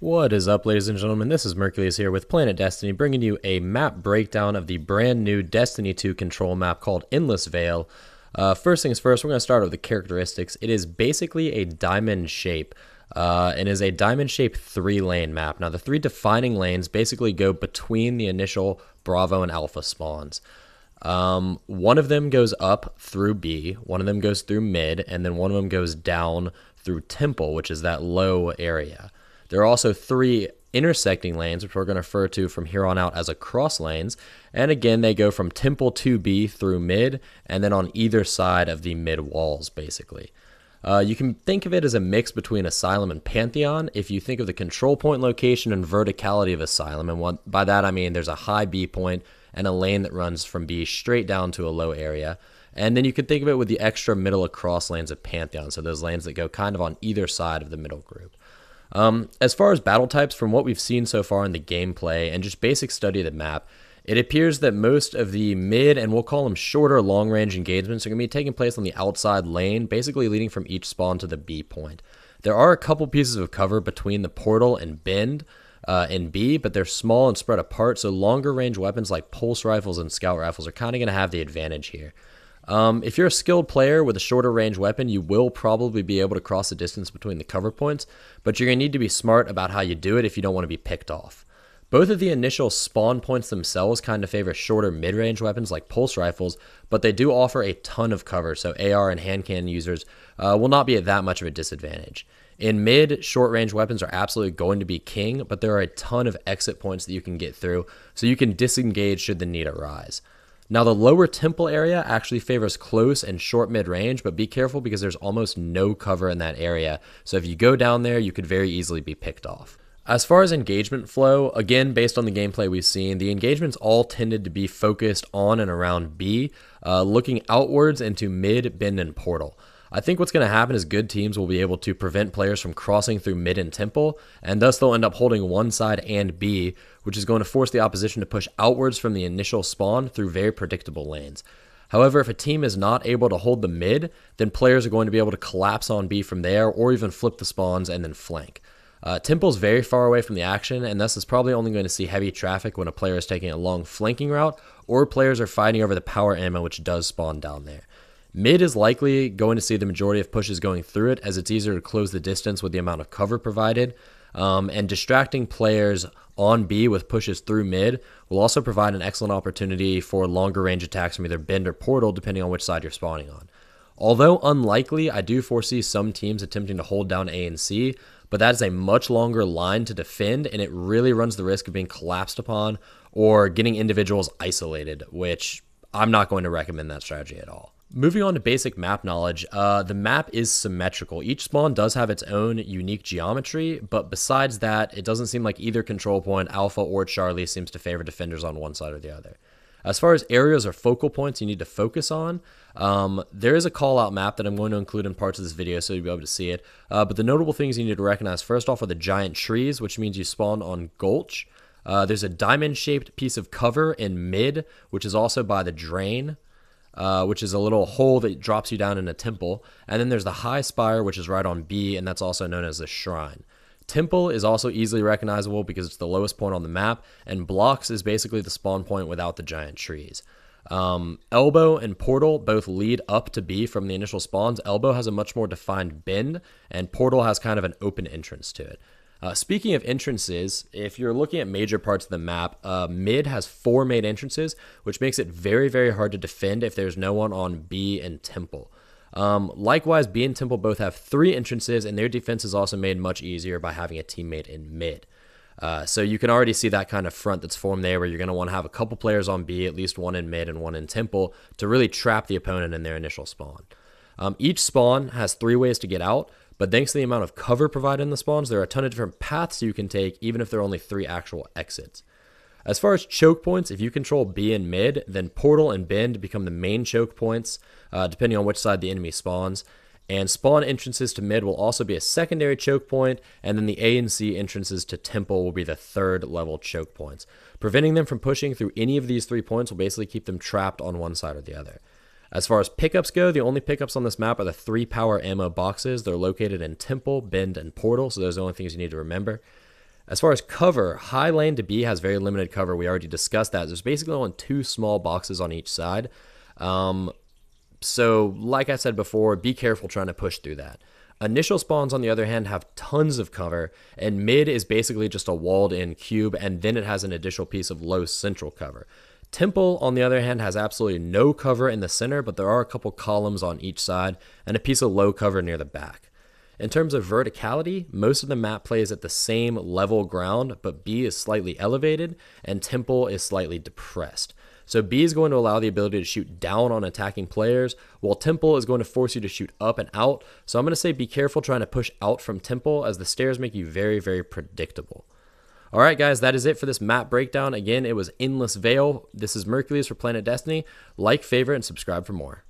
What is up, ladies and gentlemen? This is Mercules here with Planet Destiny, bringing you a map breakdown of the brand new Destiny 2 control map called Endless Vale. First things first, we're going to start with the characteristics. It is basically a diamond shape, and is a diamond shape 3-lane map. Now, the 3 defining lanes basically go between the initial Bravo and Alpha spawns. One of them goes up through B, one of them goes through mid, and then one of them goes down through Temple, which is that low area. There are also 3 intersecting lanes, which we're going to refer to from here on out as cross lanes. And again, they go from Temple to B through mid, and then on either side of the mid walls, basically. You can think of it as a mix between Asylum and Pantheon if you think of the control point location and verticality of Asylum. And by that I mean there's a high B point and a lane that runs from B straight down to a low area. And then you could think of it with the extra middle across lanes of Pantheon, so those lanes that go kind of on either side of the middle group. As far as battle types, from what we've seen so far in the gameplay and just basic study of the map, it appears that most of the mid, and we'll call them shorter long-range engagements, are going to be taking place on the outside lane, basically leading from each spawn to the B point. There are a couple pieces of cover between the portal and bend in B, but they're small and spread apart, so longer range weapons like pulse rifles and scout rifles are kind of going to have the advantage here. If you're a skilled player with a shorter range weapon, you will probably be able to cross the distance between the cover points, but you're going to need to be smart about how you do it if you don't want to be picked off. Both of the initial spawn points themselves kind of favor shorter mid-range weapons like pulse rifles, but they do offer a ton of cover, so AR and hand cannon users will not be at that much of a disadvantage. In mid, short-range weapons are absolutely going to be king, but there are a ton of exit points that you can get through, so you can disengage should the need arise. Now, the lower temple area actually favors close and short mid-range, but be careful because there's almost no cover in that area, so if you go down there, you could very easily be picked off. As far as engagement flow, again, based on the gameplay we've seen, the engagements all tended to be focused on and around B, looking outwards into mid, bend, and portal. I think what's going to happen is good teams will be able to prevent players from crossing through mid and temple, and thus they'll end up holding one side and B, which is going to force the opposition to push outwards from the initial spawn through very predictable lanes. However, if a team is not able to hold the mid, then players are going to be able to collapse on B from there, or even flip the spawns and then flank. Temple's very far away from the action, and thus is probably only going to see heavy traffic when a player is taking a long flanking route, or players are fighting over the power ammo which does spawn down there. Mid is likely going to see the majority of pushes going through it, as it's easier to close the distance with the amount of cover provided, and distracting players on B with pushes through mid will also provide an excellent opportunity for longer range attacks from either bend or portal, depending on which side you're spawning on. Although unlikely, I do foresee some teams attempting to hold down A and C, but that is a much longer line to defend, and it really runs the risk of being collapsed upon or getting individuals isolated, which I'm not going to recommend that strategy at all. Moving on to basic map knowledge, the map is symmetrical. Each spawn does have its own unique geometry, but besides that, it doesn't seem like either control point, Alpha or Charlie, seems to favor defenders on one side or the other. As far as areas or focal points you need to focus on, there is a call-out map that I'm going to include in parts of this video so you'll be able to see it. But the notable things you need to recognize first off are the giant trees, which means you spawn on Gulch. There's a diamond-shaped piece of cover in mid, which is also by the drain, which is a little hole that drops you down in a temple. And then there's the high spire, which is right on B, and that's also known as the shrine. Temple is also easily recognizable because it's the lowest point on the map, and blocks is basically the spawn point without the giant trees. Elbow and portal both lead up to B from the initial spawns. Elbow has a much more defined bend, and portal has kind of an open entrance to it. Speaking of entrances, if you're looking at major parts of the map, mid has 4 main entrances, which makes it very, very hard to defend if there's no one on B and temple. Likewise, B and temple both have 3 entrances, and their defense is also made much easier by having a teammate in mid. So you can already see that kind of front that's formed there, where you're going to want to have a couple players on B, at least one in mid and one in temple, to really trap the opponent in their initial spawn. Each spawn has 3 ways to get out, but thanks to the amount of cover provided in the spawns, there are a ton of different paths you can take, even if there are only 3 actual exits. As far as choke points, if you control B and mid, then portal and bend become the main choke points, depending on which side the enemy spawns. And spawn entrances to mid will also be a secondary choke point, and then the A and C entrances to temple will be the 3rd level choke points. Preventing them from pushing through any of these 3 points will basically keep them trapped on one side or the other. As far as pickups go, the only pickups on this map are the 3 power ammo boxes. They're located in temple, bend, and portal, so those are the only things you need to remember. As far as cover, high lane to B has very limited cover. We already discussed that. There's basically only 2 small boxes on each side. So like I said before, be careful trying to push through that. Initial spawns, on the other hand, have tons of cover, and mid is basically just a walled in cube, and then it has an additional piece of low central cover. Temple, on the other hand, has absolutely no cover in the center, but there are a couple columns on each side and a piece of low cover near the back. In terms of verticality, most of the map plays at the same level ground, but B is slightly elevated and Temple is slightly depressed. So B is going to allow the ability to shoot down on attacking players, while Temple is going to force you to shoot up and out. So I'm going to say be careful trying to push out from Temple, as the stairs make you very, very predictable. All right, guys, that is it for this map breakdown. Again, it was Endless Vale. This is Mercules for Planet Destiny. Like, favorite, and subscribe for more.